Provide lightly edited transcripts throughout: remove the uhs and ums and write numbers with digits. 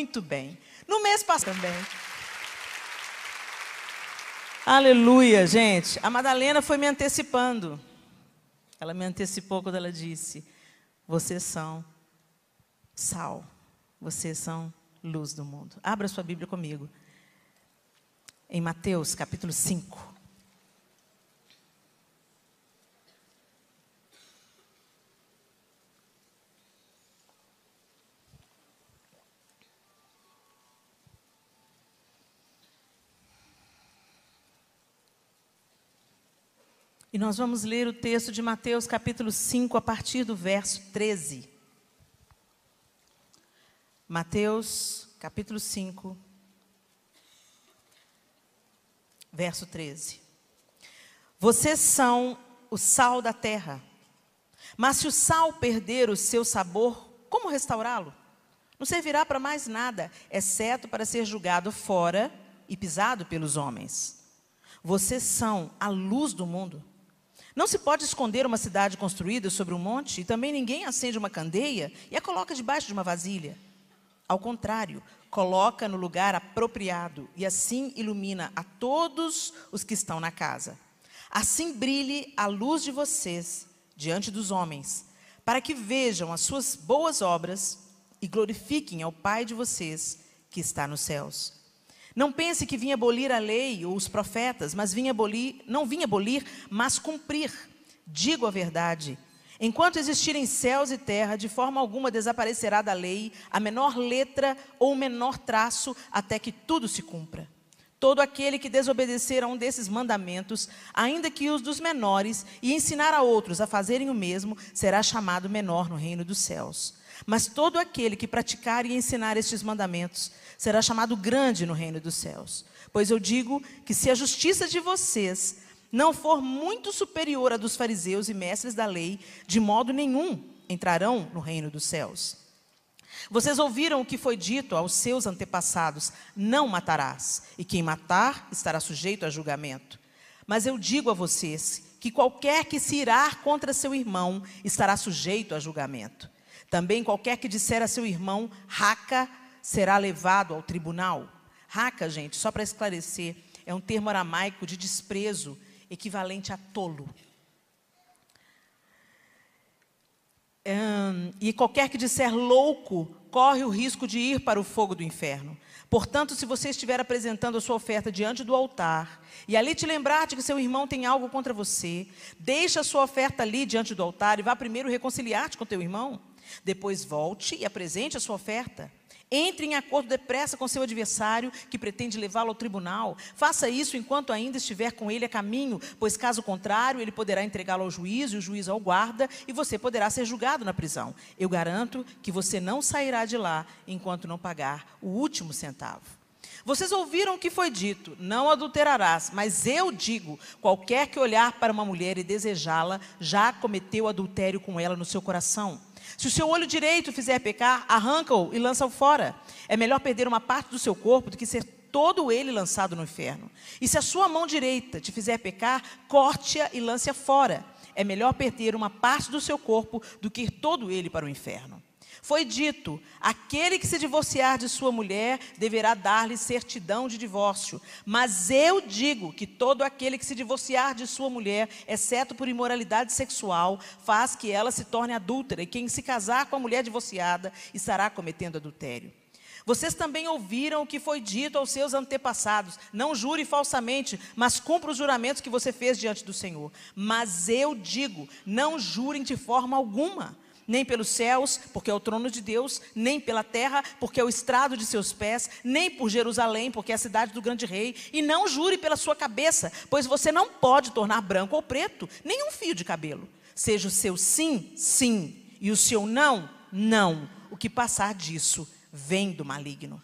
muito bem. No mês passado também. Aleluia, gente. A Madalena foi me antecipando. Ela me antecipou quando ela disse: vocês são sal, vocês são luz do mundo. Abra sua Bíblia comigo. Em Mateus, capítulo 5. E nós vamos ler o texto de Mateus, capítulo 5, a partir do verso 13. Mateus, capítulo 5, verso 13. Vocês são o sal da terra. Mas se o sal perder o seu sabor, como restaurá-lo? Não servirá para mais nada, exceto para ser jogado fora e pisado pelos homens. Vocês são a luz do mundo. Não se pode esconder uma cidade construída sobre um monte, e também ninguém acende uma candeia e a coloca debaixo de uma vasilha. Ao contrário, coloca no lugar apropriado e assim ilumina a todos os que estão na casa. Assim brilhe a luz de vocês diante dos homens, para que vejam as suas boas obras e glorifiquem ao Pai de vocês que está nos céus. Não pense que vinha abolir a lei ou os profetas, mas não vinha abolir, mas cumprir. Digo a verdade. Enquanto existirem céus e terra, de forma alguma desaparecerá da lei a menor letra ou o menor traço, até que tudo se cumpra. Todo aquele que desobedecer a um desses mandamentos, ainda que os dos menores, e ensinar a outros a fazerem o mesmo, será chamado menor no reino dos céus. Mas todo aquele que praticar e ensinar estes mandamentos será chamado grande no reino dos céus. Pois eu digo que se a justiça de vocês não for muito superior à dos fariseus e mestres da lei, de modo nenhum entrarão no reino dos céus. Vocês ouviram o que foi dito aos seus antepassados: não matarás, e quem matar estará sujeito a julgamento. Mas eu digo a vocês que qualquer que se irar contra seu irmão estará sujeito a julgamento. Também qualquer que disser a seu irmão, raca, será levado ao tribunal. Raca, gente, só para esclarecer, é um termo aramaico de desprezo, equivalente a tolo. E qualquer que disser louco, corre o risco de ir para o fogo do inferno. Portanto, se você estiver apresentando a sua oferta diante do altar, e ali te lembrar de que seu irmão tem algo contra você, deixa a sua oferta ali diante do altar e vá primeiro reconciliar-te com teu irmão. Depois volte e apresente a sua oferta. Entre em acordo depressa com seu adversário, que pretende levá-lo ao tribunal. Faça isso enquanto ainda estiver com ele a caminho, pois caso contrário, ele poderá entregá-lo ao juiz, e o juiz ao guarda, e você poderá ser julgado na prisão. Eu garanto que você não sairá de lá enquanto não pagar o último centavo. Vocês ouviram o que foi dito: não adulterarás, mas eu digo, qualquer que olhar para uma mulher e desejá-la, já cometeu adultério com ela no seu coração. Se o seu olho direito fizer pecar, arranca-o e lança-o fora. É melhor perder uma parte do seu corpo do que ser todo ele lançado no inferno. E se a sua mão direita te fizer pecar, corte-a e lance-a fora. É melhor perder uma parte do seu corpo do que ir todo ele para o inferno. Foi dito: aquele que se divorciar de sua mulher deverá dar-lhe certidão de divórcio. Mas eu digo que todo aquele que se divorciar de sua mulher, exceto por imoralidade sexual, faz que ela se torne adúltera, e quem se casar com a mulher divorciada estará cometendo adultério. Vocês também ouviram o que foi dito aos seus antepassados: não jure falsamente, mas cumpra os juramentos que você fez diante do Senhor. Mas eu digo: não jurem de forma alguma, nem pelos céus, porque é o trono de Deus, nem pela terra, porque é o estrado de seus pés, nem por Jerusalém, porque é a cidade do grande rei. E não jure pela sua cabeça, pois você não pode tornar branco ou preto nenhum fio de cabelo. Seja o seu sim, sim, e o seu não, não. O que passar disso vem do maligno.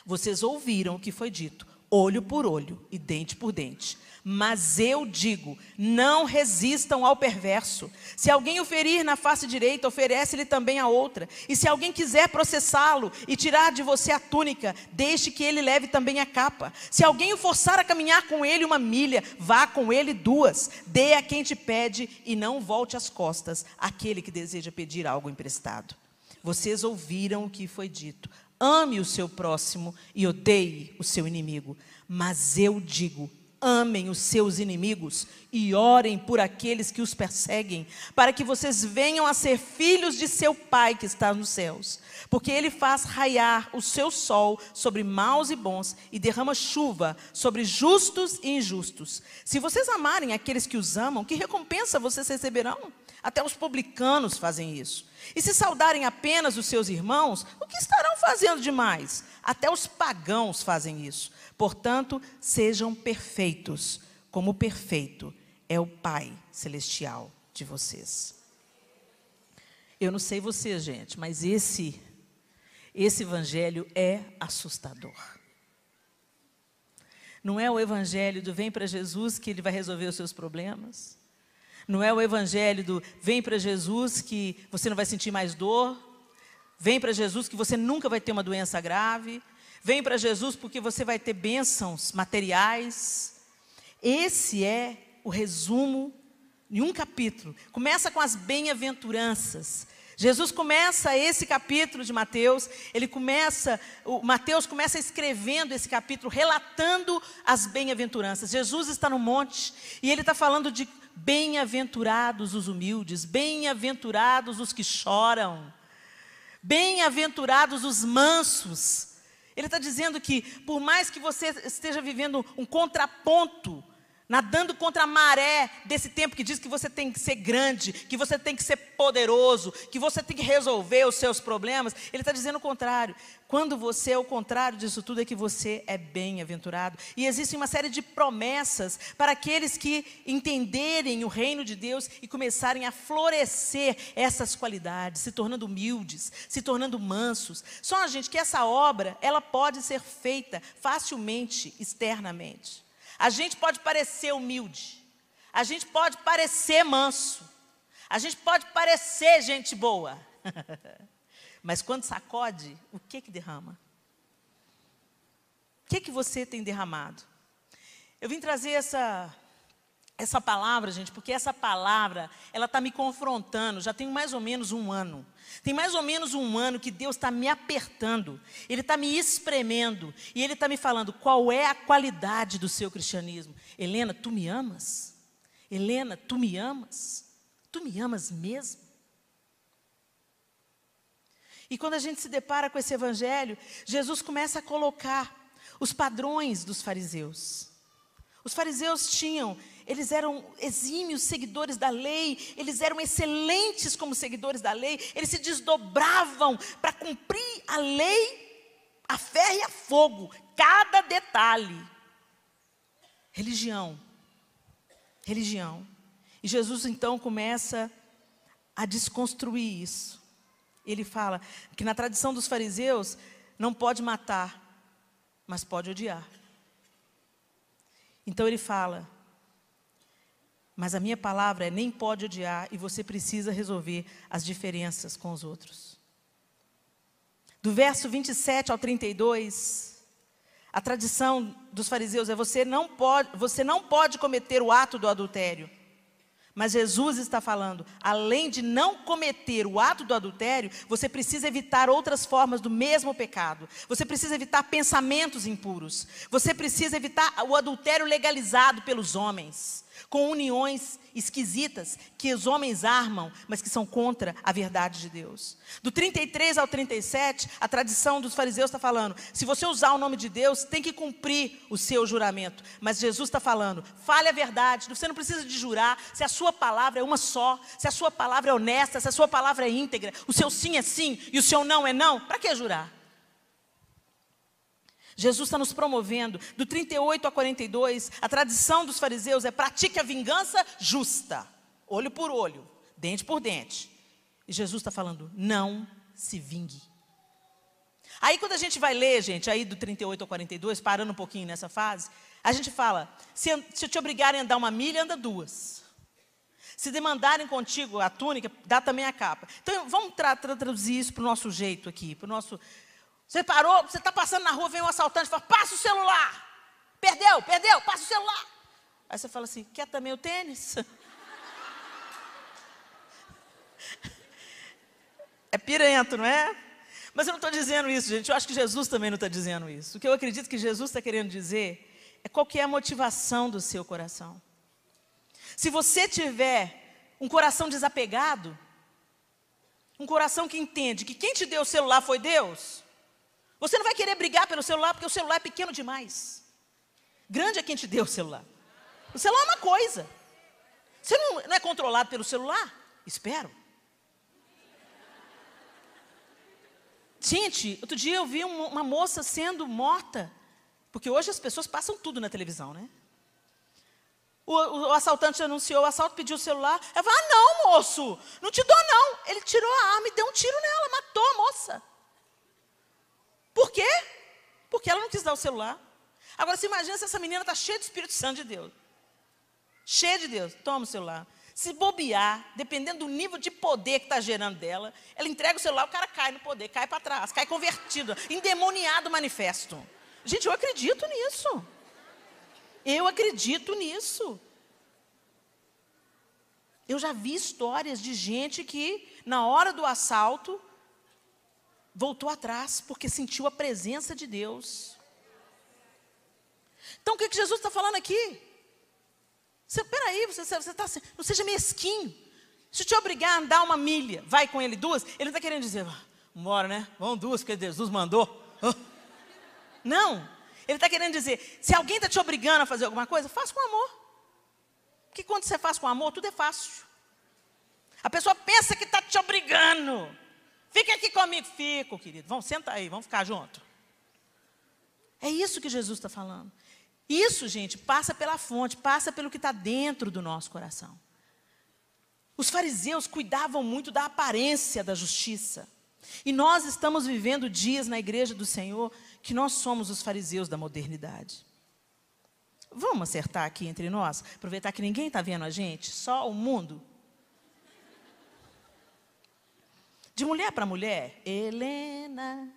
Vocês ouviram o que foi dito: olho por olho e dente por dente. Mas eu digo: não resistam ao perverso. Se alguém o ferir na face direita, oferece-lhe também a outra. E se alguém quiser processá-lo e tirar de você a túnica, deixe que ele leve também a capa. Se alguém o forçar a caminhar com ele 1 milha, vá com ele 2. Dê a quem te pede e não volte as costas àquele que deseja pedir algo emprestado. Vocês ouviram o que foi dito: ame o seu próximo e odeie o seu inimigo. Mas eu digo, amem os seus inimigos e orem por aqueles que os perseguem, para que vocês venham a ser filhos de seu Pai que está nos céus. Porque Ele faz raiar o seu sol sobre maus e bons e derrama chuva sobre justos e injustos. Se vocês amarem aqueles que os amam, que recompensa vocês receberão? Até os publicanos fazem isso. E se saudarem apenas os seus irmãos, o que estarão fazendo demais? Até os pagãos fazem isso. Portanto, sejam perfeitos, como perfeito é o Pai Celestial de vocês. Eu não sei você, gente, mas esse evangelho é assustador. Não é o evangelho do vem para Jesus que Ele vai resolver os seus problemas. Não é o evangelho do vem para Jesus que você não vai sentir mais dor. Vem para Jesus que você nunca vai ter uma doença grave. Vem para Jesus porque você vai ter bênçãos materiais. Esse é o resumo em um capítulo. Começa com as bem-aventuranças. Jesus começa esse capítulo de Mateus, Mateus começa escrevendo esse capítulo, relatando as bem-aventuranças. Jesus está no monte e Ele está falando de bem-aventurados os humildes, bem-aventurados os que choram, bem-aventurados os mansos. Ele está dizendo que por mais que você esteja vivendo um contraponto, nadando contra a maré desse tempo que diz que você tem que ser grande, que você tem que ser poderoso, que você tem que resolver os seus problemas, Ele está dizendo o contrário. Quando você é o contrário disso tudo, é que você é bem-aventurado. E existe uma série de promessas para aqueles que entenderem o reino de Deus e começarem a florescer essas qualidades, se tornando humildes, se tornando mansos. Só, gente, que essa obra, ela pode ser feita facilmente, externamente. A gente pode parecer humilde, a gente pode parecer manso, a gente pode parecer gente boa, mas quando sacode, o que derrama? O que você tem derramado? Eu vim trazer essa palavra, gente, porque essa palavra, ela está me confrontando, já tem mais ou menos um ano. Tem mais ou menos um ano que Deus está me apertando, Ele está me espremendo, e Ele está me falando qual é a qualidade do seu cristianismo. Helena, tu me amas? Helena, tu me amas? Tu me amas mesmo? E quando a gente se depara com esse evangelho, Jesus começa a colocar os padrões dos fariseus. Os fariseus eles eram exímios seguidores da lei, eles eram excelentes como seguidores da lei, eles se desdobravam para cumprir a lei a ferro e a fogo, cada detalhe. Religião. E Jesus então começa a desconstruir isso. Ele fala que na tradição dos fariseus não pode matar, mas pode odiar. Então ele fala, mas a minha palavra é nem pode odiar e você precisa resolver as diferenças com os outros. Do verso 27 ao 32, a tradição dos fariseus é você não pode cometer o ato do adultério. Mas Jesus está falando, além de não cometer o ato do adultério, você precisa evitar outras formas do mesmo pecado. Você precisa evitar pensamentos impuros. Você precisa evitar o adultério legalizado pelos homens, com uniões esquisitas que os homens armam, mas que são contra a verdade de Deus. Do 33 ao 37, a tradição dos fariseus está falando, se você usar o nome de Deus, tem que cumprir o seu juramento. Mas Jesus está falando, fale a verdade, você não precisa de jurar, se a sua palavra é uma só, se a sua palavra é honesta, se a sua palavra é íntegra, o seu sim é sim e o seu não é não, para que jurar? Jesus está nos promovendo. Do 38 a 42, a tradição dos fariseus é pratique a vingança justa, olho por olho, dente por dente. E Jesus está falando, não se vingue. Aí quando a gente vai ler, gente, aí do 38 ao 42, parando um pouquinho nessa fase, a gente fala, se te obrigarem a andar 1 milha, anda 2. Se demandarem contigo a túnica, dá também a capa. Então vamos traduzir isso para o nosso jeito aqui, para o nosso... Você parou, você está passando na rua, vem um assaltante e fala, passa o celular. Perdeu, passa o celular. Aí você fala assim, quer também o tênis? É pirento, não é? Mas eu não estou dizendo isso, gente. Eu acho que Jesus também não está dizendo isso. O que eu acredito que Jesus está querendo dizer é qual que é a motivação do seu coração. Se você tiver um coração desapegado, um coração que entende que quem te deu o celular foi Deus, você não vai querer brigar pelo celular, porque o celular é pequeno demais. Grande é quem te deu o celular. O celular é uma coisa. Você não é controlado pelo celular? Espero. Gente, outro dia eu vi uma moça sendo morta, porque hoje as pessoas passam tudo na televisão, né? O assaltante anunciou o assalto, pediu o celular. Ela falou, não, moço, não te dou não. Ele tirou a arma e deu um tiro nela, matou a moça. Por quê? Porque ela não quis dar o celular. Agora, você imagina se essa menina está cheia do Espírito Santo de Deus. Cheia de Deus, toma o celular. Se bobear, dependendo do nível de poder que está gerando dela, ela entrega o celular, o cara cai no poder, cai para trás, cai convertido, endemoniado manifesto. Gente, eu acredito nisso. Eu acredito nisso. Eu já vi histórias de gente que, na hora do assalto, voltou atrás, porque sentiu a presença de Deus. Então, o que Jesus está falando aqui? Peraí, você tá, não seja mesquinho. Se te obrigar a andar 1 milha, vai com ele 2, ele não está querendo dizer, vambora, né? Vamos 2, porque Jesus mandou. Não. Ele está querendo dizer, se alguém está te obrigando a fazer alguma coisa, faça com amor. Porque quando você faz com amor, tudo é fácil. A pessoa pensa que está te obrigando. Fica aqui comigo. Fico, querido. Vamos, senta aí, vamos ficar junto. É isso que Jesus está falando. Isso, gente, passa pela fonte, passa pelo que está dentro do nosso coração. Os fariseus cuidavam muito da aparência da justiça. E nós estamos vivendo dias na igreja do Senhor que nós somos os fariseus da modernidade. Vamos acertar aqui entre nós? Aproveitar que ninguém está vendo a gente, só o mundo. De mulher para mulher, Helena.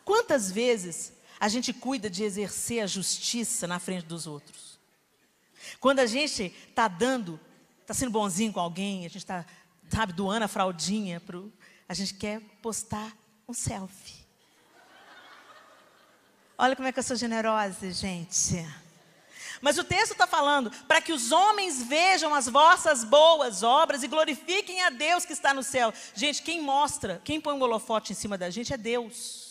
Quantas vezes a gente cuida de exercer a justiça na frente dos outros? Quando a gente está sendo bonzinho com alguém, a gente está, sabe, doando a fraldinha, a gente quer postar um selfie. Olha como é que eu sou generosa, gente. Mas o texto está falando, para que os homens vejam as vossas boas obras e glorifiquem a Deus que está no céu. Gente, quem põe um holofote em cima da gente é Deus.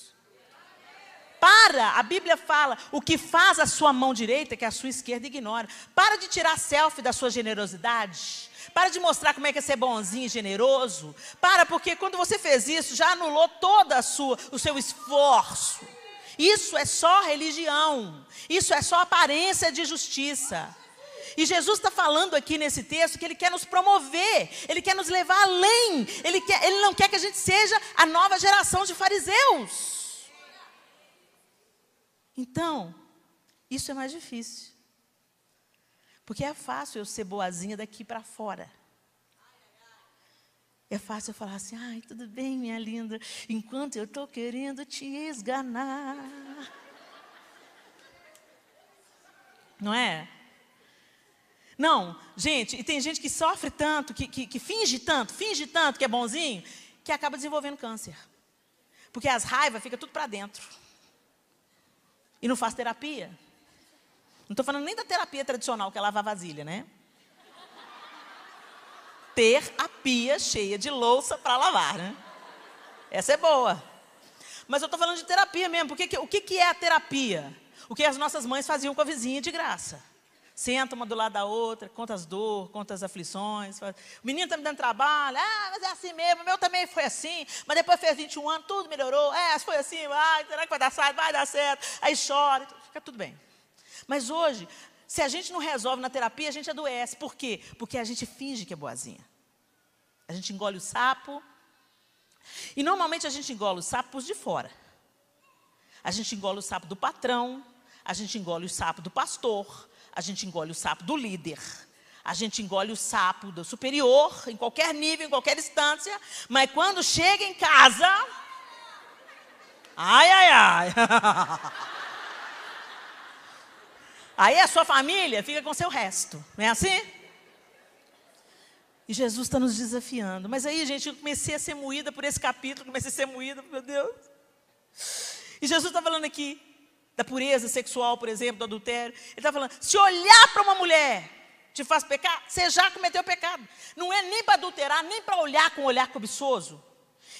A Bíblia fala, o que faz a sua mão direita, que a sua esquerda ignora. Para de tirar selfie da sua generosidade. Para de mostrar como é que é ser bonzinho e generoso. Porque quando você fez isso, já anulou todo o seu esforço. Isso é só religião. Isso é só aparência de justiça. E Jesus está falando aqui nesse texto que Ele quer nos promover. Ele quer nos levar além. Ele não quer que a gente seja a nova geração de fariseus. Então, isso é mais difícil. Porque é fácil eu ser boazinha daqui para fora. É fácil eu falar assim, ai, tudo bem, minha linda, enquanto eu estou querendo te esganar. Não é? Não, gente, e tem gente que sofre tanto, que finge tanto que é bonzinho, que acaba desenvolvendo câncer. Porque as raivas ficam tudo para dentro. E não faz terapia. Não estou falando nem da terapia tradicional, que é lavar vasilha, né? Ter a pia cheia de louça para lavar, né? Essa é boa. Mas eu estou falando de terapia mesmo. Porque o que é a terapia? O que as nossas mães faziam com a vizinha de graça. Senta uma do lado da outra, conta as dores, conta as aflições. O menino está me dando trabalho. Mas é assim mesmo, o meu também foi assim. Mas depois fez 21 anos, tudo melhorou. Foi assim, será que vai dar certo? Vai dar certo. Aí chora, fica tudo bem. Mas hoje, se a gente não resolve na terapia, a gente adoece. Por quê? Porque a gente finge que é boazinha. A gente engole o sapo. E normalmente a gente engole os sapos de fora. A gente engole o sapo do patrão. A gente engole o sapo do pastor. A gente engole o sapo do líder. A gente engole o sapo do superior, em qualquer nível, em qualquer instância. Mas quando chega em casa... Ai. Aí a sua família fica com o seu resto. Não é assim? E Jesus está nos desafiando. Mas aí, gente, eu comecei a ser moída por esse capítulo, comecei a ser moída, meu Deus. E Jesus está falando aqui da pureza sexual, por exemplo, do adultério. Ele está falando, se olhar para uma mulher te faz pecar, você já cometeu pecado. Não é nem para adulterar, nem para olhar com um olhar cobiçoso.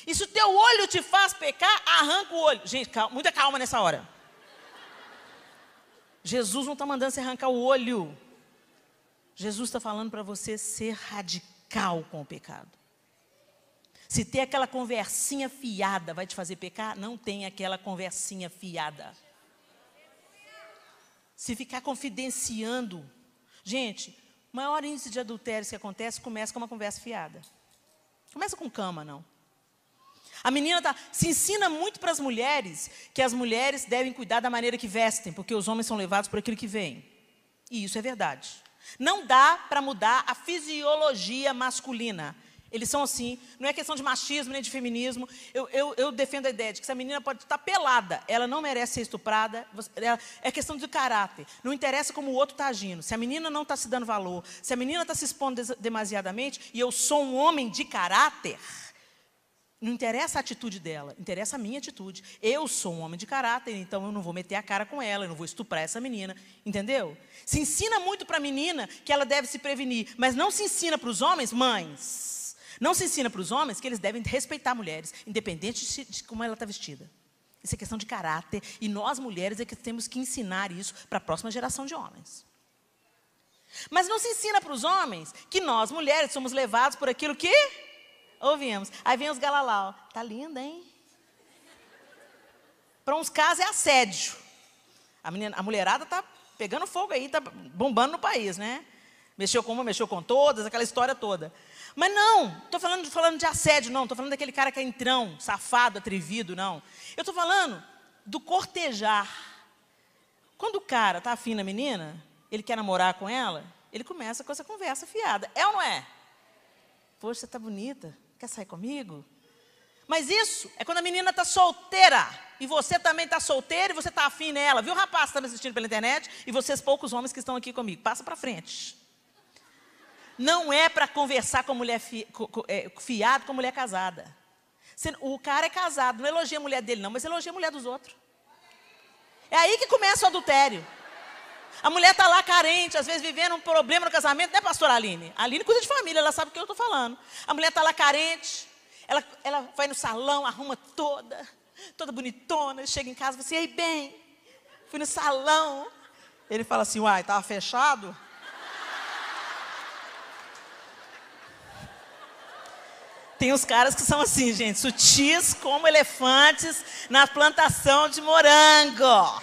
E se o teu olho te faz pecar, arranca o olho. Gente, calma, muita calma nessa hora. Jesus não está mandando você arrancar o olho. Jesus está falando para você ser radical com o pecado. Se ter aquela conversinha fiada vai te fazer pecar, não tem aquela conversinha fiada. Se ficar confidenciando. Gente, o maior índice de adultério que acontece começa com uma conversa fiada. Começa com cama, não. A menina se ensina muito para as mulheres que as mulheres devem cuidar da maneira que vestem, porque os homens são levados por aquilo que veem. E isso é verdade. Não dá para mudar a fisiologia masculina. Eles são assim, não é questão de machismo nem de feminismo. Eu defendo a ideia de que se a menina pode estar pelada, ela não merece ser estuprada. É questão de caráter. Não interessa como o outro está agindo. Se a menina não está se dando valor, se a menina está se expondo demasiadamente, e eu sou um homem de caráter, não interessa a atitude dela, interessa a minha atitude. Eu sou um homem de caráter, então eu não vou meter a cara com ela, eu não vou estuprar essa menina, entendeu? Se ensina muito para a menina que ela deve se prevenir, mas não se ensina para os homens, mães, não se ensina para os homens que eles devem respeitar mulheres, independente de como ela está vestida. Isso é questão de caráter, e nós mulheres é que temos que ensinar isso para a próxima geração de homens. Mas não se ensina para os homens que nós, mulheres, somos levados por aquilo que ouvimos. Aí vem os galalau. Tá linda, hein? Para uns casos é assédio. A mulherada tá pegando fogo aí, tá bombando no país, né? Mexeu com uma, mexeu com todas, aquela história toda. Mas não, estou falando de assédio, não. Estou falando daquele cara que é entrão, safado, atrevido, não. Eu estou falando do cortejar. Quando o cara tá afim na menina, ele quer namorar com ela, ele começa com essa conversa fiada. É ou não é? Poxa, você tá bonita. Quer sair comigo? Mas isso é quando a menina está solteira. E você também está solteiro e você está afim nela. Viu, rapaz, que está me assistindo pela internet? E vocês poucos homens que estão aqui comigo. Passa para frente. Não é para conversar com mulher fiado com mulher casada. O cara é casado. Não elogia a mulher dele, não. Mas elogia a mulher dos outros. É aí que começa o adultério. A mulher está lá carente, às vezes vivendo um problema no casamento, né, pastora Aline? A Aline cuida de família, ela sabe o que eu estou falando. A mulher está lá carente, ela vai no salão, arruma toda bonitona, chega em casa e fala assim, ei, bem, fui no salão. Ele fala assim, uai, estava fechado? Tem uns caras que são assim, gente, sutis como elefantes na plantação de morango.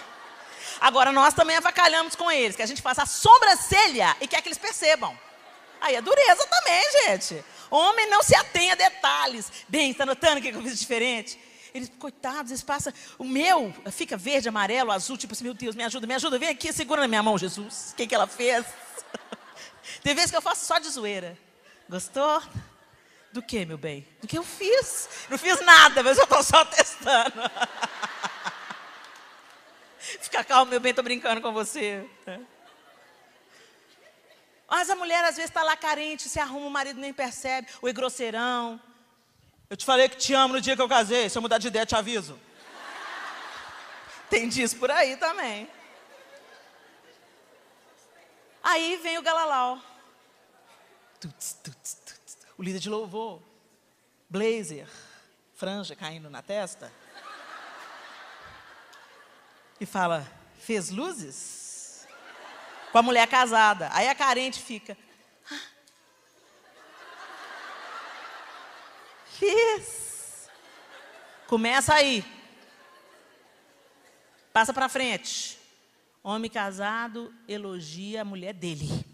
Agora, nós também avacalhamos com eles, que a gente faz a sobrancelha e quer que eles percebam. Aí é dureza também, gente. Homem não se atém a detalhes. Bem, está notando o que eu fiz diferente? Eles, coitados, eles passam... O meu fica verde, amarelo, azul, tipo assim, meu Deus, me ajuda. Vem aqui, segura na minha mão, Jesus. O que ela fez? Tem vezes que eu faço só de zoeira. Gostou? Do que, meu bem? Do que eu fiz? Não fiz nada, mas eu estou só testando. Fica calmo, meu bem, estou brincando com você. Mas a mulher às vezes está lá carente, se arruma, o marido nem percebe. O grosseirão. Eu te falei que te amo no dia que eu casei. Se eu mudar de ideia, te aviso. Tem disso por aí também. Aí vem o galalau. O líder de louvor. Blazer. Franja caindo na testa. E fala, fez luzes? Com a mulher casada. Aí a carente fica. Fiz. Começa aí. Passa para frente. Homem casado elogia a mulher dele.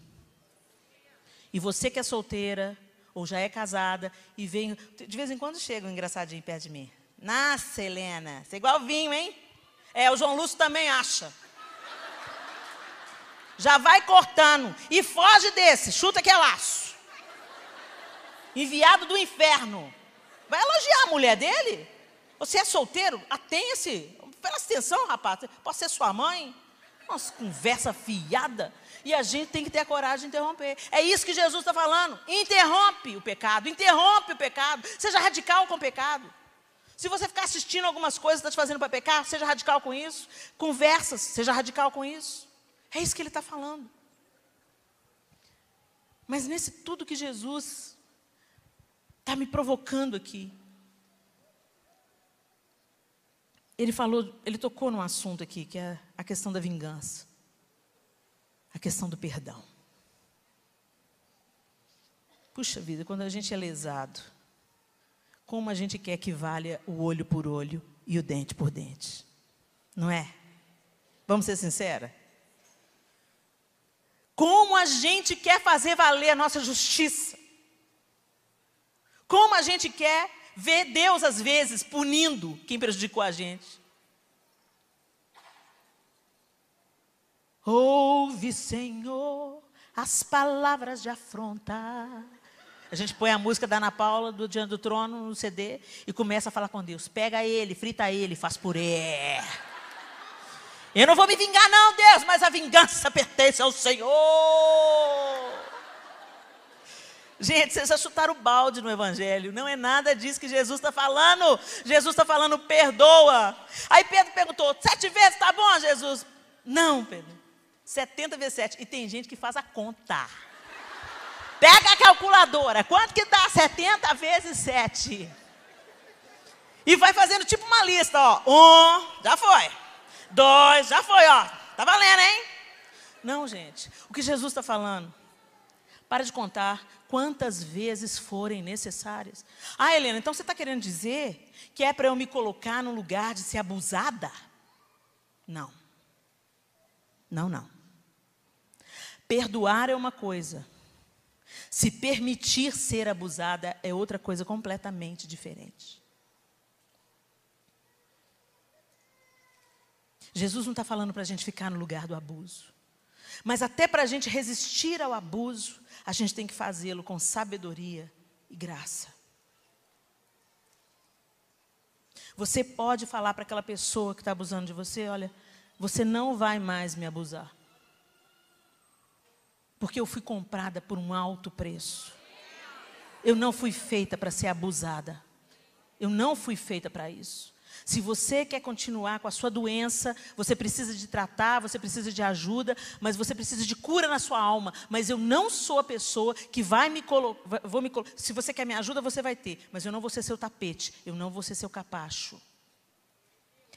E você que é solteira, ou já é casada, e vem... De vez em quando chega um engraçadinho perto de mim. Nossa, Helena, você é igual vinho, hein? O João Lúcio também acha. Já vai cortando. E foge desse, chuta que é laço. Enviado do inferno. Vai elogiar a mulher dele? Você é solteiro? Atenha-se. Presta atenção, rapaz. Pode ser sua mãe. Nossa, conversa fiada. E a gente tem que ter a coragem de interromper. É isso que Jesus está falando. Interrompe o pecado, interrompe o pecado. Seja radical com o pecado. Se você ficar assistindo algumas coisas que está te fazendo para pecar, seja radical com isso. Conversas, seja radical com isso. É isso que ele está falando. Mas nesse tudo que Jesus está me provocando aqui, ele tocou num assunto aqui, que é a questão da vingança. A questão do perdão. Puxa vida, quando a gente é lesado, como a gente quer que valha o olho por olho e o dente por dente? Não é? Vamos ser sinceros? Como a gente quer fazer valer a nossa justiça? Como a gente quer ver Deus, às vezes, punindo quem prejudicou a gente? Ouve, Senhor, as palavras de afronta. A gente põe a música da Ana Paula, do Diante do Trono, no CD, e começa a falar com Deus. Pega ele, frita ele, faz purê. Eu não vou me vingar não, Deus, mas a vingança pertence ao Senhor. Gente, vocês já chutaram o balde no Evangelho. Não é nada disso que Jesus está falando. Jesus está falando, perdoa. Aí Pedro perguntou, 7 vezes tá bom, Jesus? Não, Pedro. 70 vezes 7. E tem gente que faz a conta. Pega a calculadora. Quanto que dá 70 vezes 7? E vai fazendo tipo uma lista, ó. 1, já foi. 2, já foi, ó. Tá valendo, hein? Não, gente. O que Jesus está falando? Para de contar quantas vezes forem necessárias. Ah, Helena, então você está querendo dizer que é para eu me colocar no lugar de ser abusada? Não. Não. Perdoar é uma coisa. Se permitir ser abusada é outra coisa completamente diferente. Jesus não está falando para a gente ficar no lugar do abuso. Mas até para a gente resistir ao abuso, a gente tem que fazê-lo com sabedoria e graça. Você pode falar para aquela pessoa que está abusando de você, olha, você não vai mais me abusar. Porque eu fui comprada por um alto preço. Eu não fui feita para ser abusada. Eu não fui feita para isso. Se você quer continuar com a sua doença, você precisa de tratar, você precisa de ajuda, mas você precisa de cura na sua alma. Mas eu não sou a pessoa que vai me colocar. Se você quer minha ajuda, você vai ter. Mas eu não vou ser seu tapete, eu não vou ser seu capacho.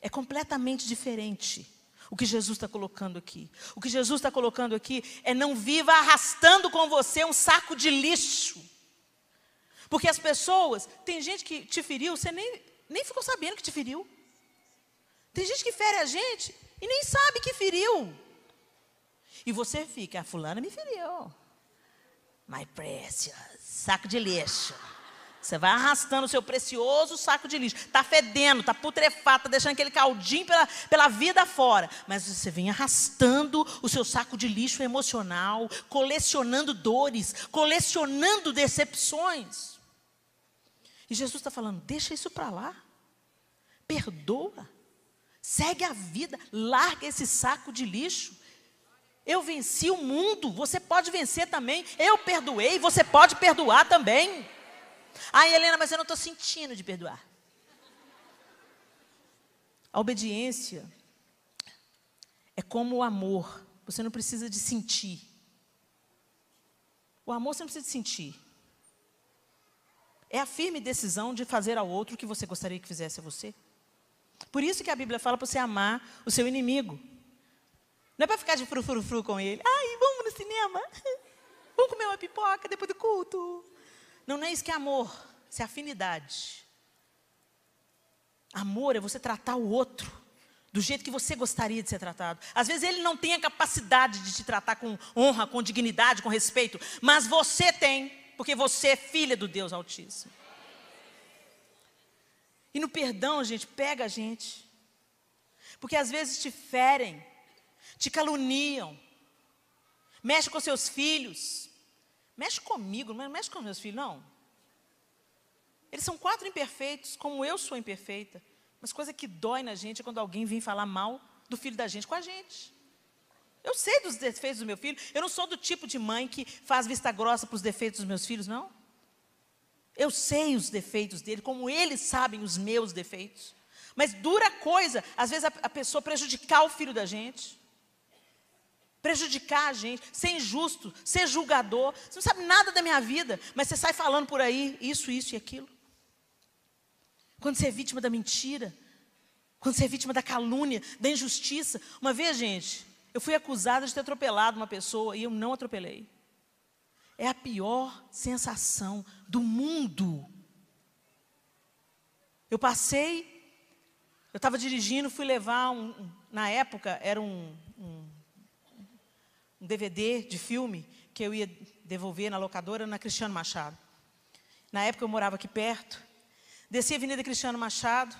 É completamente diferente o que Jesus está colocando aqui. O que Jesus está colocando aqui é não viva arrastando com você um saco de lixo. Porque as pessoas, tem gente que te feriu, você nem ficou sabendo que te feriu. Tem gente que fere a gente e nem sabe que feriu. E você fica, a fulana me feriu. My precious, saco de lixo. Você vai arrastando o seu precioso saco de lixo. Está fedendo, está putrefato, está deixando aquele caldinho pela vida fora. Mas você vem arrastando o seu saco de lixo emocional, colecionando dores, colecionando decepções. E Jesus está falando, deixa isso para lá. Perdoa. Segue a vida. Larga esse saco de lixo. Eu venci o mundo, você pode vencer também. Eu perdoei, você pode perdoar também. Ah, Helena, mas eu não estou sentindo de perdoar. A obediência é como o amor. Você não precisa de sentir. O amor você não precisa de sentir. É a firme decisão de fazer ao outro o que você gostaria que fizesse a você. Por isso que a Bíblia fala para você amar o seu inimigo. Não é para ficar de frufrufru com ele. Ai, vamos no cinema. Vamos comer uma pipoca depois do culto. Não é isso que é amor. Isso é afinidade. Amor é você tratar o outro do jeito que você gostaria de ser tratado. Às vezes ele não tem a capacidade de te tratar com honra, com dignidade, com respeito. Mas você tem, porque você é filha do Deus Altíssimo. E no perdão, gente, pega a gente. Porque às vezes te ferem, te caluniam, mexe com seus filhos. Mexe comigo, não mexe com meus filhos, não. Eles são 4 imperfeitos, como eu sou imperfeita. Mas coisa que dói na gente é quando alguém vem falar mal do filho da gente com a gente. Eu sei dos defeitos do meu filho. Eu não sou do tipo de mãe que faz vista grossa para os defeitos dos meus filhos, não. Eu sei os defeitos dele, como eles sabem os meus defeitos. Mas dura coisa, às vezes, a pessoa prejudicar o filho da gente. Prejudicar a gente, ser injusto, ser julgador. Você não sabe nada da minha vida, mas você sai falando por aí isso e aquilo. Quando você é vítima da mentira, quando você é vítima da calúnia, da injustiça. Uma vez, gente, eu fui acusada de ter atropelado uma pessoa e eu não atropelei. É a pior sensação do mundo. Eu estava dirigindo, fui levar na época era um DVD de filme que eu ia devolver na locadora na Cristiano Machado. Na época eu morava aqui perto, desci a Avenida Cristiano Machado,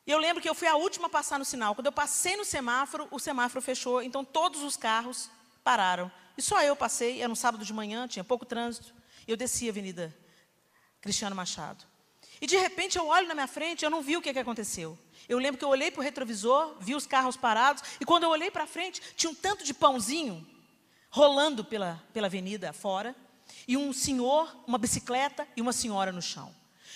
e eu lembro que eu fui a última a passar no sinal. Quando eu passei no semáforo, o semáforo fechou, então todos os carros pararam. E só eu passei, era um sábado de manhã, tinha pouco trânsito, e eu desci a Avenida Cristiano Machado. E de repente eu olho na minha frente, eu não vi o que aconteceu. Eu lembro que eu olhei para o retrovisor, vi os carros parados, e quando eu olhei para frente, tinha um tanto de pãozinho rolando pela avenida fora, e um senhor, uma bicicleta e uma senhora no chão.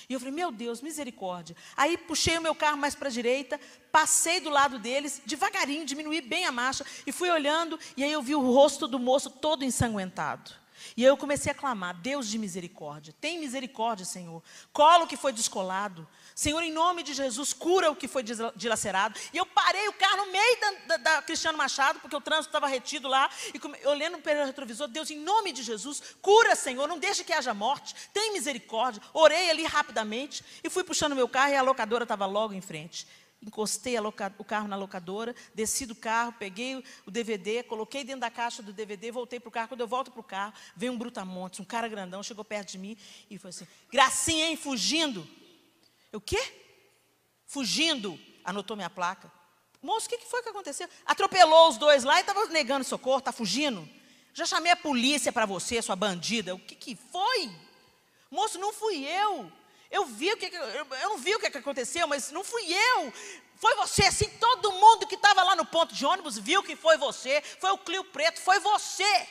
E eu falei, meu Deus, misericórdia. Aí puxei o meu carro mais para a direita, passei do lado deles, devagarinho, diminuí bem a marcha, e fui olhando, e aí eu vi o rosto do moço todo ensanguentado. E aí eu comecei a clamar, Deus de misericórdia, tem misericórdia, Senhor. Cola o que foi descolado. Senhor, em nome de Jesus, cura o que foi dilacerado. E eu parei o carro no meio da Cristiano Machado, porque o trânsito estava retido lá, e olhando pelo retrovisor, Deus, em nome de Jesus, cura, Senhor, não deixe que haja morte, tem misericórdia. Orei ali rapidamente, e fui puxando meu carro, e a locadora estava logo em frente. Encostei o carro na locadora, desci do carro, peguei o DVD, coloquei dentro da caixa do DVD, voltei para o carro. Quando eu volto para o carro, veio um brutamontes, um cara grandão, chegou perto de mim e falou assim, Gracinha, hein, fugindo. Eu, o quê? Fugindo. Anotou minha placa. Moço, o que foi que aconteceu? Atropelou os dois lá e estava negando socorro, está fugindo? Já chamei a polícia para você, sua bandida. O que foi? Moço, não fui eu. Eu não vi o que aconteceu, mas não fui eu. Foi você, assim, todo mundo que estava lá no ponto de ônibus viu que foi você. Foi o Clio Preto, foi você.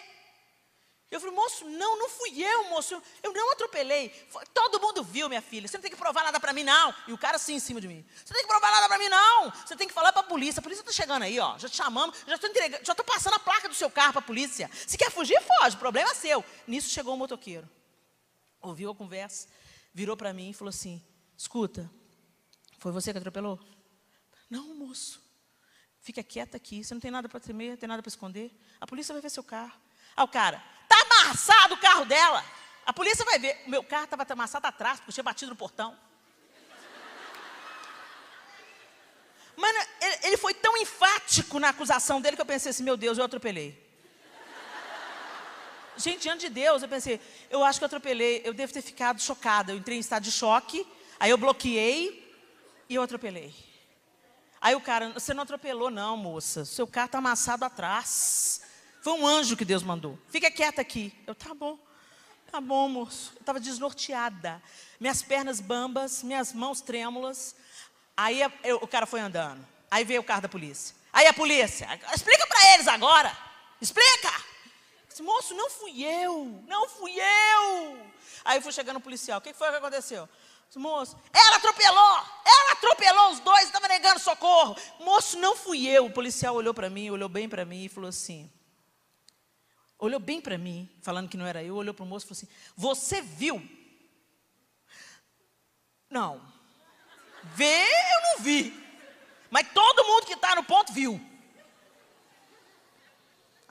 Eu falei, moço, não fui eu, moço. Eu não atropelei. Todo mundo viu, minha filha. Você não tem que provar nada para mim, não. E o cara assim em cima de mim. Você não tem que provar nada para mim, não. Você tem que falar para a polícia. A polícia está chegando aí, ó. Já te chamamos, já estou passando a placa do seu carro para a polícia. Se quer fugir, foge. O problema é seu. Nisso chegou um motoqueiro. Ouviu a conversa. Virou para mim e falou assim, escuta, foi você que atropelou? Não, moço, fica quieta aqui, você não tem nada para tremer, não tem nada para esconder, a polícia vai ver seu carro. Ah, o cara, está amassado o carro dela, a polícia vai ver, o meu carro estava amassado atrás, porque eu tinha batido no portão. Mas ele foi tão enfático na acusação dele que eu pensei assim, meu Deus, eu atropelei. Gente, diante de Deus, eu pensei, eu acho que eu atropelei, eu devo ter ficado chocada. Eu entrei em estado de choque, aí eu bloqueei e eu atropelei. Aí o cara, você não atropelou não, moça, seu carro está amassado atrás. Foi um anjo que Deus mandou. Fica quieta aqui. Eu, tá bom, moço. Eu estava desnorteada, minhas pernas bambas, minhas mãos trêmulas. Aí o cara foi andando, aí veio o carro da polícia. Aí a polícia, explica para eles agora, explica. Moço, não fui eu. Aí eu fui chegando no policial, o que foi que aconteceu? Moço, ela atropelou os dois, estava negando socorro. Moço, não fui eu. O policial olhou bem para mim e falou assim, olhou bem para mim, falando que não era eu, olhou para o moço e falou assim, você viu? Não, ver eu não vi, mas todo mundo que está no ponto viu.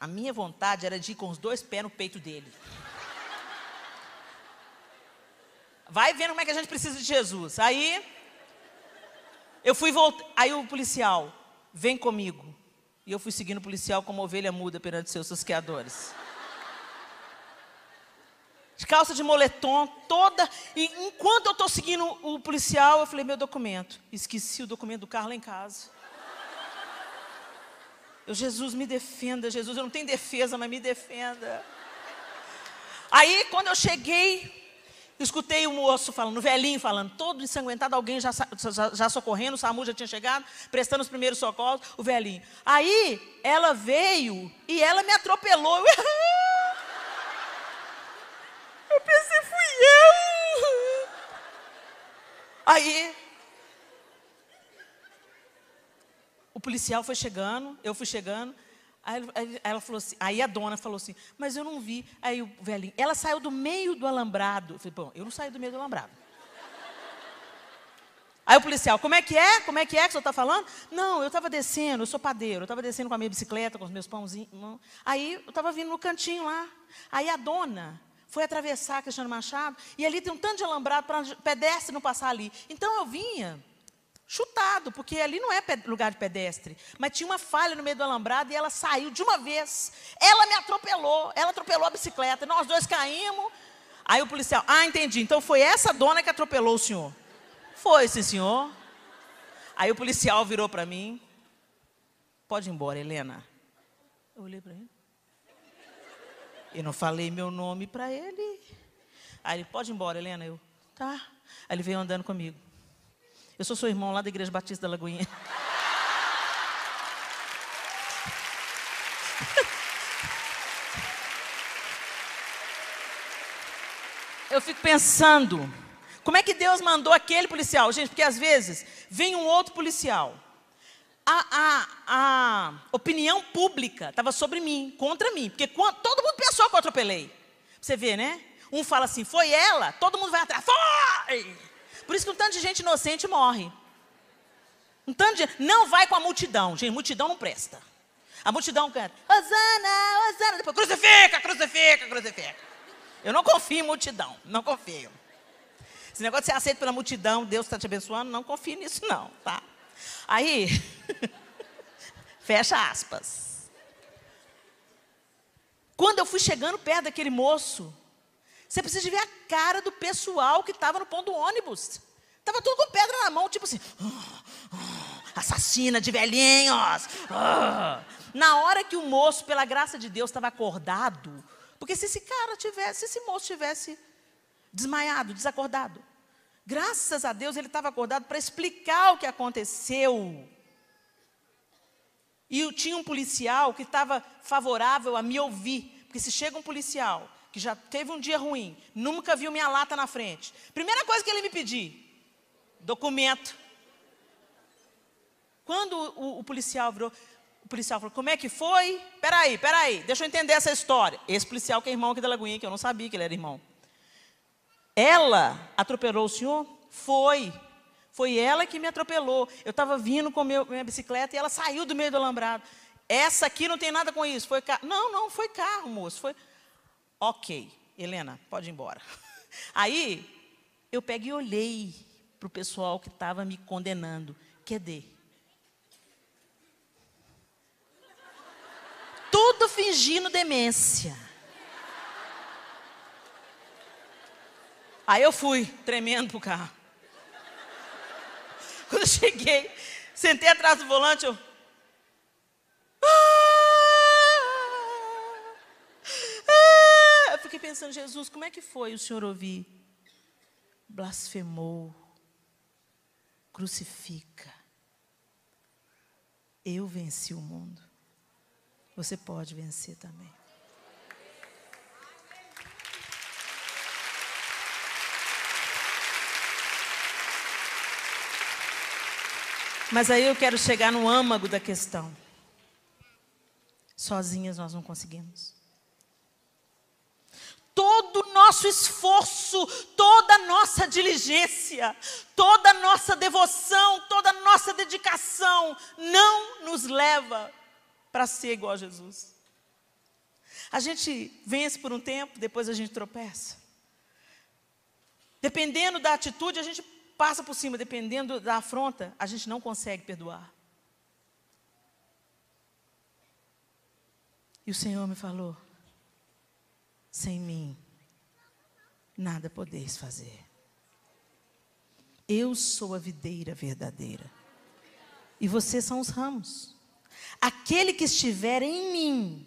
A minha vontade era de ir com os dois pés no peito dele. Vai vendo como é que a gente precisa de Jesus. Aí, eu fui voltar. Aí o policial, vem comigo. E eu fui seguindo o policial como ovelha muda perante seus tosqueadores. De calça de moletom, toda. E enquanto eu estou seguindo o policial, eu falei, meu documento. Esqueci o documento do carro lá em casa. Jesus, me defenda, Jesus, eu não tenho defesa, mas me defenda. Aí, quando eu cheguei, Escutei o moço falando, o velhinho falando, todo ensanguentado, alguém já socorrendo, o SAMU já tinha chegado, prestando os primeiros socorros, o velhinho. Aí, ela veio e ela me atropelou. Eu pensei, fui eu. Aí, o policial foi chegando, eu fui chegando. Aí ela falou assim, aí a dona falou assim, mas eu não vi. Aí o velhinho, ela saiu do meio do alambrado. Eu falei, bom, eu não saí do meio do alambrado. Aí o policial, como é que é? Como é que o senhor está falando? Não, eu estava descendo, eu sou padeiro, eu estava descendo com a minha bicicleta, com os meus pãozinhos. Aí eu estava vindo no cantinho lá. Aí a dona foi atravessar a Cristiano Machado, e ali tem um tanto de alambrado para pedestre não passar ali. Então eu vinha chutado, porque ali não é lugar de pedestre. Mas tinha uma falha no meio do alambrado e ela saiu de uma vez. Ela me atropelou, ela atropelou a bicicleta. Nós dois caímos. Aí o policial, entendi. Então foi essa dona que atropelou o senhor? Foi, sim, senhor. Aí o policial virou para mim. Pode ir embora, Helena. Eu olhei para ele. Eu não falei meu nome para ele. Aí ele, pode ir embora, Helena. Eu, tá. Aí ele veio andando comigo. Eu sou seu irmão lá da Igreja Batista da Lagoinha. Eu fico pensando, como é que Deus mandou aquele policial? Gente, porque às vezes vem um outro policial. A opinião pública estava sobre mim, contra mim. Porque todo mundo pensou que eu atropelei. Você vê, né? Um fala assim, foi ela, todo mundo vai atrás. Foi! Por isso que um tanto de gente inocente morre. Um tanto de gente não vai com a multidão. Gente, multidão não presta. A multidão canta, Hosana, Hosana. Depois, crucifica, crucifica, crucifica. Eu não confio em multidão, não confio. Esse negócio de ser aceito pela multidão, Deus está te abençoando, não confio nisso não, tá? Aí, fecha aspas. Quando eu fui chegando perto daquele moço, você precisa ver a cara do pessoal que estava no ponto do ônibus. Estava tudo com pedra na mão, tipo assim, assassina de velhinhos. Na hora que o moço, pela graça de Deus, estava acordado, porque se esse moço tivesse desmaiado, desacordado, graças a Deus ele estava acordado para explicar o que aconteceu. E tinha um policial que estava favorável a me ouvir, porque se chega um policial que já teve um dia ruim, nunca viu minha lata na frente, primeira coisa que ele me pediu, documento. Quando o policial virou, o policial falou, como é que foi? Peraí, deixa eu entender essa história. Esse policial que é irmão aqui da Lagoinha, que eu não sabia que ele era irmão. Ela atropelou o senhor? Foi ela que me atropelou. Eu estava vindo com minha bicicleta e ela saiu do meio do alambrado. Essa aqui não tem nada com isso, foi carro. Não foi carro, moço, foi... Ok, Helena, pode ir embora. Aí, eu peguei e olhei para o pessoal que estava me condenando. Cadê? Tudo fingindo demência. Aí eu fui, tremendo pro carro. Quando eu cheguei, sentei atrás do volante, eu fiquei pensando, Jesus, como é que foi o senhor ouvir? Blasfemou, crucifica. Eu venci o mundo. Você pode vencer também. Mas aí eu quero chegar no âmago da questão. Sozinhas nós não conseguimos. Todo o nosso esforço, toda a nossa diligência, toda a nossa devoção, toda a nossa dedicação não nos leva para ser igual a Jesus. A gente vence por um tempo, depois a gente tropeça. Dependendo da atitude, a gente passa por cima. Dependendo da afronta, a gente não consegue perdoar. E o Senhor me falou, sem mim, nada podeis fazer. Eu sou a videira verdadeira. E vocês são os ramos. Aquele que estiver em mim,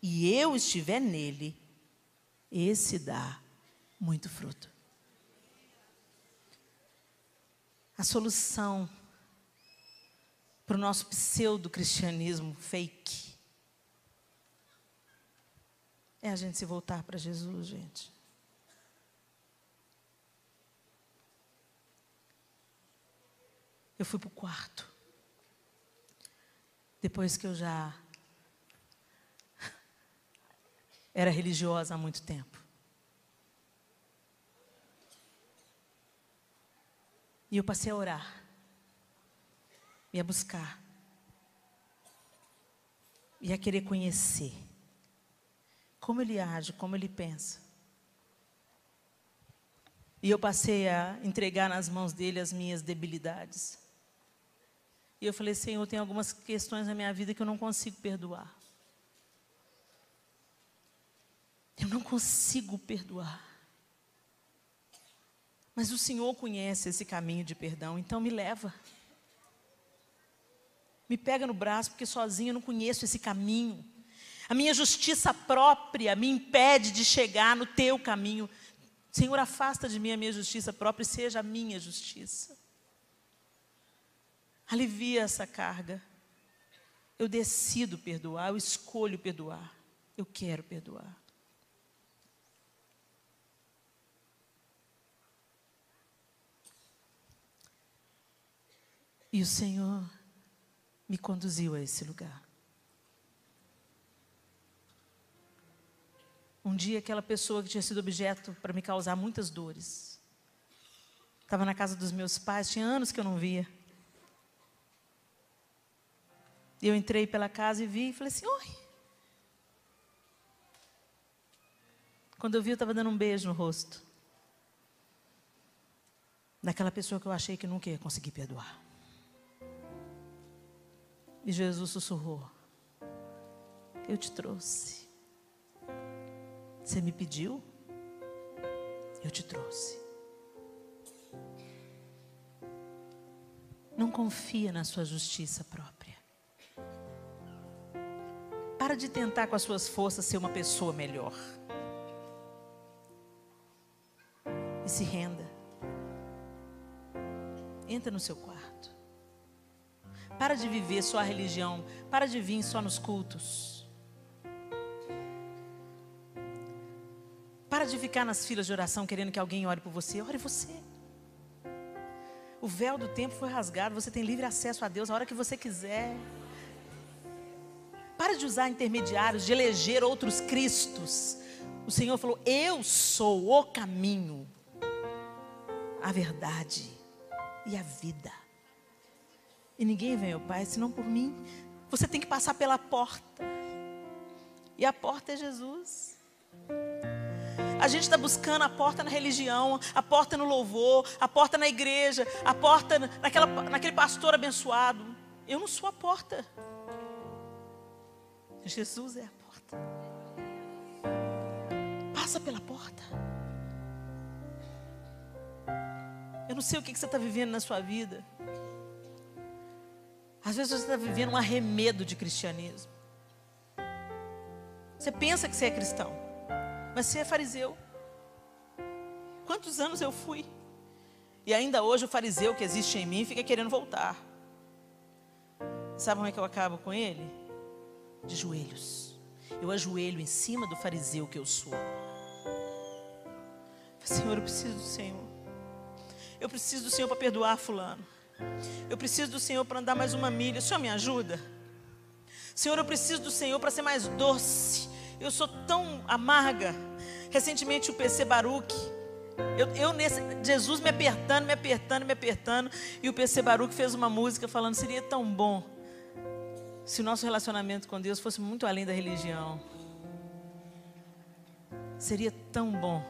e eu estiver nele, esse dá muito fruto. A solução para o nosso pseudo-cristianismo fake é a gente se voltar para Jesus, gente. Eu fui para o quarto, depois que eu já era religiosa há muito tempo. E eu passei a orar, e a buscar, e a querer conhecer como Ele age, como Ele pensa. E eu passei a entregar nas mãos dEle as minhas debilidades. E eu falei, Senhor, tem algumas questões na minha vida que eu não consigo perdoar. Eu não consigo perdoar. Mas o Senhor conhece esse caminho de perdão, então me leva. Me pega no braço, porque sozinho eu não conheço esse caminho. A minha justiça própria me impede de chegar no teu caminho. Senhor, afasta de mim a minha justiça própria e seja a minha justiça. Alivia essa carga. Eu decido perdoar, eu escolho perdoar. Eu quero perdoar. E o Senhor me conduziu a esse lugar. Um dia, aquela pessoa que tinha sido objeto para me causar muitas dores, estava na casa dos meus pais, tinha anos que eu não via. E eu entrei pela casa e vi e falei assim, oi. Quando eu vi, eu estava dando um beijo no rosto daquela pessoa que eu achei que nunca ia conseguir perdoar. E Jesus sussurrou, eu te trouxe. Você me pediu? Eu te trouxe. Não confia na sua justiça própria. Para de tentar com as suas forças ser uma pessoa melhor. E se renda. Entra no seu quarto. Para de viver só a religião. Para de vir só nos cultos. Para de ficar nas filas de oração querendo que alguém ore por você. Ore você. O véu do templo foi rasgado. Você tem livre acesso a Deus a hora que você quiser. Para de usar intermediários, de eleger outros cristos. O Senhor falou, eu sou o caminho, a verdade e a vida. E ninguém vem ao Pai senão por mim. Você tem que passar pela porta. E a porta é Jesus. A gente está buscando a porta na religião, a porta no louvor, a porta na igreja, a porta naquele pastor abençoado. Eu não sou a porta. Jesus é a porta. Passa pela porta. Eu não sei o que você está vivendo na sua vida. Às vezes você está vivendo um arremedo de cristianismo. Você pensa que você é cristão, mas você é fariseu. Quantos anos eu fui? E ainda hoje o fariseu que existe em mim fica querendo voltar. Sabe como é que eu acabo com ele? De joelhos. Eu ajoelho em cima do fariseu que eu sou. Senhor, eu preciso do Senhor. Eu preciso do Senhor para perdoar fulano. Eu preciso do Senhor para andar mais uma milha. O Senhor me ajuda? Senhor, eu preciso do Senhor para ser mais doce. Eu sou tão amarga. Recentemente o PC Baruch, Jesus me apertando. E o PC Baruch fez uma música falando, seria tão bom se o nosso relacionamento com Deus fosse muito além da religião. Seria tão bom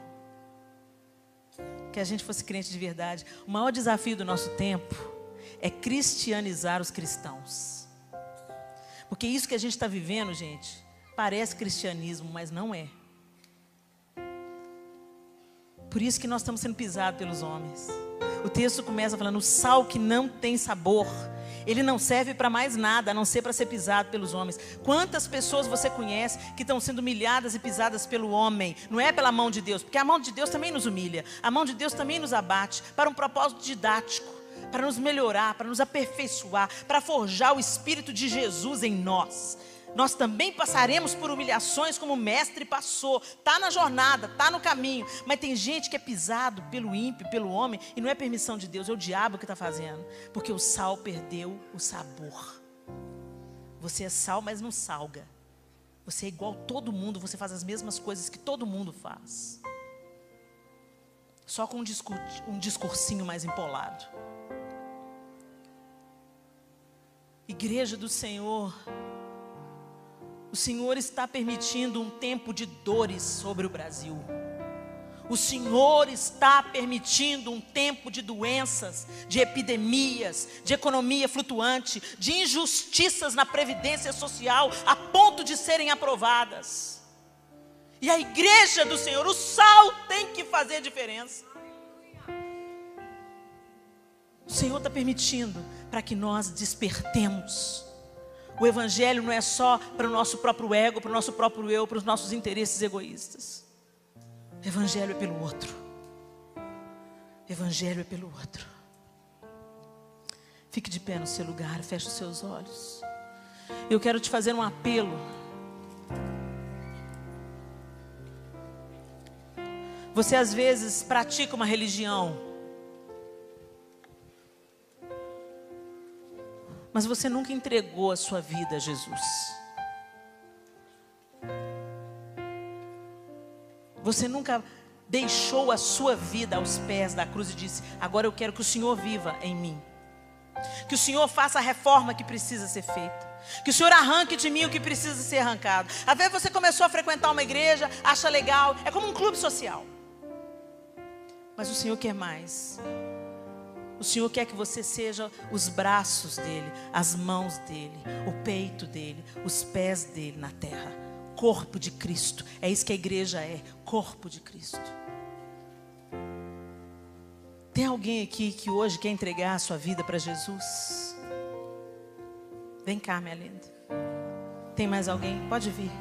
que a gente fosse crente de verdade. O maior desafio do nosso tempo é cristianizar os cristãos. Porque isso que a gente está vivendo, gente, parece cristianismo, mas não é. Por isso que nós estamos sendo pisados pelos homens. O texto começa falando, o sal que não tem sabor, Ele não serve para mais nada, a não ser para ser pisado pelos homens. Quantas pessoas você conhece que estão sendo humilhadas e pisadas pelo homem? Não é pela mão de Deus, porque a mão de Deus também nos humilha. A mão de Deus também nos abate, para um propósito didático, para nos melhorar, para nos aperfeiçoar, para forjar o Espírito de Jesus em nós. Nós também passaremos por humilhações como o mestre passou. Está na jornada, está no caminho. Mas tem gente que é pisado pelo ímpio, pelo homem, e não é permissão de Deus, é o diabo que está fazendo. Porque o sal perdeu o sabor. Você é sal, mas não salga. Você é igual a todo mundo, você faz as mesmas coisas que todo mundo faz. Só com um discursinho mais empolado. Igreja do Senhor, o Senhor está permitindo um tempo de dores sobre o Brasil. O Senhor está permitindo um tempo de doenças, de epidemias, de economia flutuante, de injustiças na previdência social, a ponto de serem aprovadas. E a igreja do Senhor, o sal tem que fazer diferença. O Senhor está permitindo para que nós despertemos. O evangelho não é só para o nosso próprio ego, para o nosso próprio eu, para os nossos interesses egoístas. O evangelho é pelo outro. O evangelho é pelo outro. Fique de pé no seu lugar, feche os seus olhos. Eu quero te fazer um apelo. Você às vezes pratica uma religião, mas você nunca entregou a sua vida a Jesus. Você nunca deixou a sua vida aos pés da cruz e disse: agora eu quero que o Senhor viva em mim. Que o Senhor faça a reforma que precisa ser feita. Que o Senhor arranque de mim o que precisa ser arrancado. Às vezes você começou a frequentar uma igreja, acha legal, é como um clube social. Mas o Senhor quer mais. O Senhor quer que você seja os braços dEle, as mãos dEle, o peito dEle, os pés dEle na terra. Corpo de Cristo. É isso que a igreja é, corpo de Cristo. Tem alguém aqui que hoje quer entregar a sua vida para Jesus? Vem cá, minha linda. Tem mais alguém? Pode vir.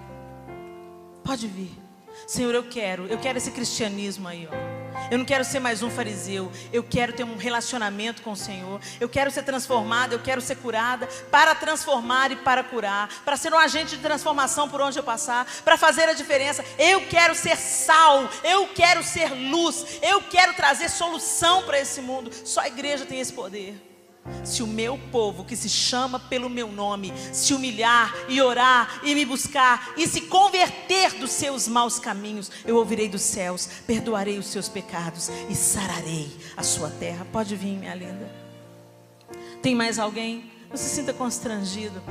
Pode vir. Senhor, eu quero esse cristianismo aí, ó. Eu não quero ser mais um fariseu. Eu quero ter um relacionamento com o Senhor. Eu quero ser transformada, eu quero ser curada, para transformar e para curar, para ser um agente de transformação por onde eu passar, para fazer a diferença. Eu quero ser sal, eu quero ser luz, eu quero trazer solução para esse mundo. Só a igreja tem esse poder. Se o meu povo, que se chama pelo meu nome, se humilhar e orar e me buscar e se converter dos seus maus caminhos, eu ouvirei dos céus, perdoarei os seus pecados e sararei a sua terra. Pode vir, minha linda. Tem mais alguém? Não se sinta constrangido.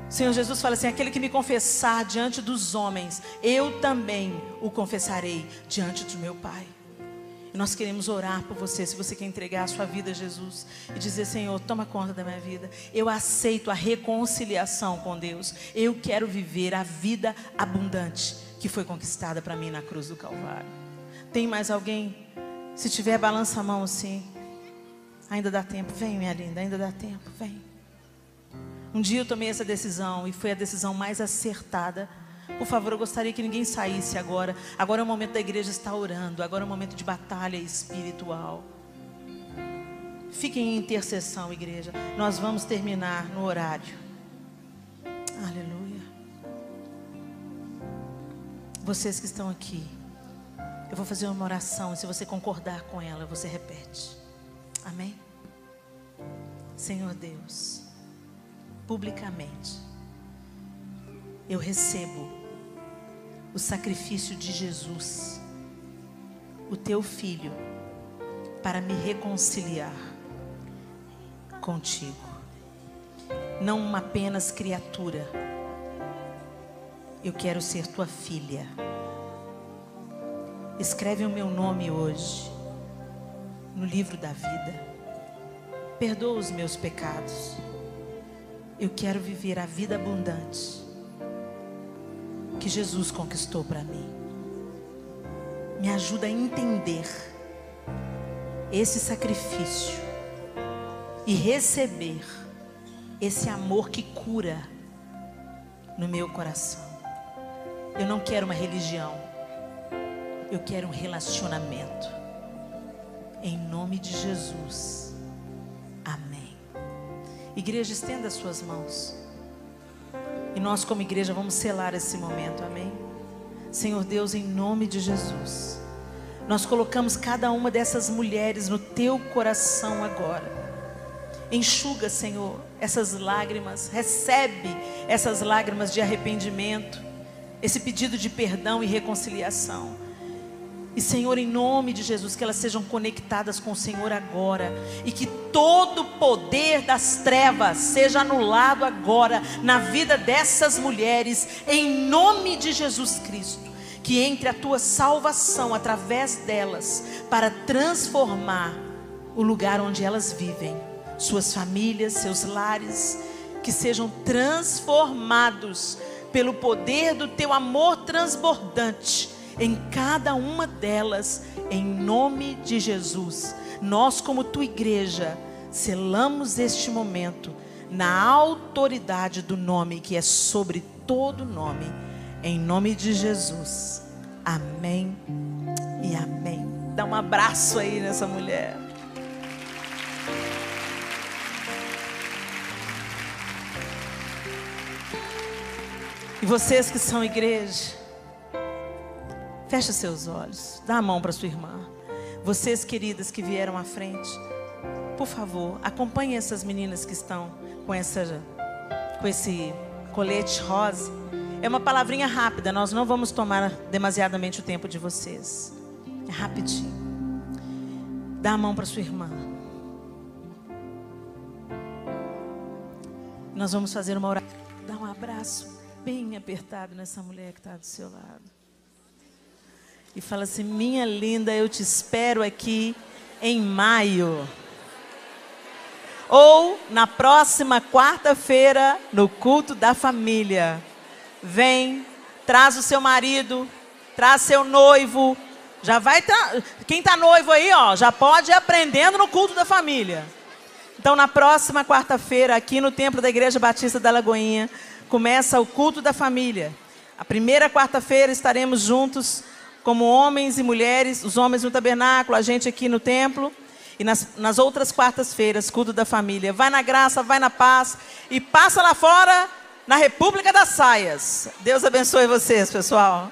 O Senhor Jesus fala assim: aquele que me confessar diante dos homens, eu também o confessarei diante do meu Pai. E nós queremos orar por você. Se você quer entregar a sua vida a Jesus e dizer: Senhor, toma conta da minha vida, eu aceito a reconciliação com Deus, eu quero viver a vida abundante que foi conquistada para mim na cruz do Calvário. Tem mais alguém? Se tiver, balança a mão assim. Ainda dá tempo. Vem, minha linda, ainda dá tempo. Vem. Um dia eu tomei essa decisão e foi a decisão mais acertada. Por favor, eu gostaria que ninguém saísse agora. Agora é o momento da igreja estar orando. Agora é o momento de batalha espiritual. Fiquem em intercessão, igreja. Nós vamos terminar no horário. Aleluia. Vocês que estão aqui, eu vou fazer uma oração. E se você concordar com ela, você repete. Amém? Senhor Deus, publicamente, eu recebo o sacrifício de Jesus, o teu filho, para me reconciliar contigo. Não uma apenas criatura. Eu quero ser tua filha. Escreve o meu nome hoje no livro da vida. Perdoa os meus pecados. Eu quero viver a vida abundante que Jesus conquistou para mim. Me ajuda a entender esse sacrifício e receber esse amor que cura no meu coração. Eu não quero uma religião, eu quero um relacionamento. Em nome de Jesus, amém. Igreja, estenda as suas mãos. E nós como igreja vamos selar esse momento, amém? Senhor Deus, em nome de Jesus, nós colocamos cada uma dessas mulheres no teu coração agora. Enxuga, Senhor, essas lágrimas, recebe essas lágrimas de arrependimento, esse pedido de perdão e reconciliação. E Senhor, em nome de Jesus, que elas sejam conectadas com o Senhor agora, e que todo o poder das trevas seja anulado agora na vida dessas mulheres, em nome de Jesus Cristo. Que entre a tua salvação através delas, para transformar o lugar onde elas vivem, suas famílias, seus lares, que sejam transformados pelo poder do teu amor transbordante em cada uma delas, em nome de Jesus. Nós, como tua igreja, selamos este momento na autoridade do nome que é sobre todo nome, em nome de Jesus. Amém e amém. Dá um abraço aí nessa mulher. E vocês que são igreja, fecha seus olhos, dá a mão para sua irmã. Vocês, queridas, que vieram à frente, por favor, acompanhem essas meninas que estão com esse colete rosa. É uma palavrinha rápida, nós não vamos tomar demasiadamente o tempo de vocês. É rapidinho. Dá a mão para sua irmã. Nós vamos fazer uma oração. Dá um abraço bem apertado nessa mulher que está do seu lado. E fala assim: minha linda, eu te espero aqui em maio. Ou na próxima quarta-feira, no culto da família. Vem, traz o seu marido, traz seu noivo. Já vai, quem está noivo aí, ó, já pode ir aprendendo no culto da família. Então, na próxima quarta-feira, aqui no Templo da Igreja Batista da Lagoinha, começa o culto da família. A primeira quarta-feira estaremos juntos, como homens e mulheres, os homens no tabernáculo, a gente aqui no templo. E nas outras quartas-feiras, culto da família. Vai na graça, vai na paz e passa lá fora na República das Saias. Deus abençoe vocês, pessoal.